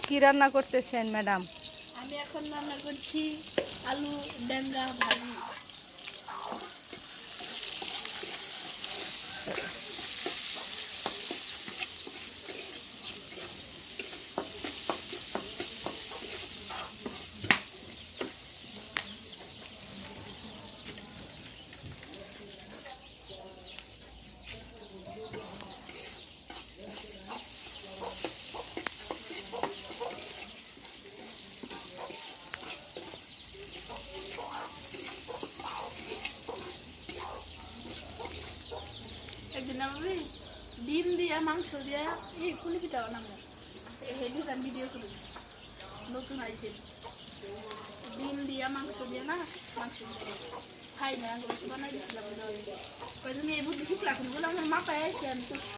কি রান্না করতেছেন ম্যাডাম? আমি এখন রান্না করছি আলু ডেঙ্গা ভাজি। একদিন আমি ডিম দিয়ে মাংস দিয়ে এই পুলি পিঠা বানাবো, হেলুদ আমি ভিডিও করি নতুন আইটেম। ডিম দিয়ে মাংস দিয়ে না, মাংস দিয়ে খাই না বানাই দিয়েছিলাম। ওই জন্য এই বুদ্ধি ঠিক লাগলো বলে আমার মাথায় আসছে। আমি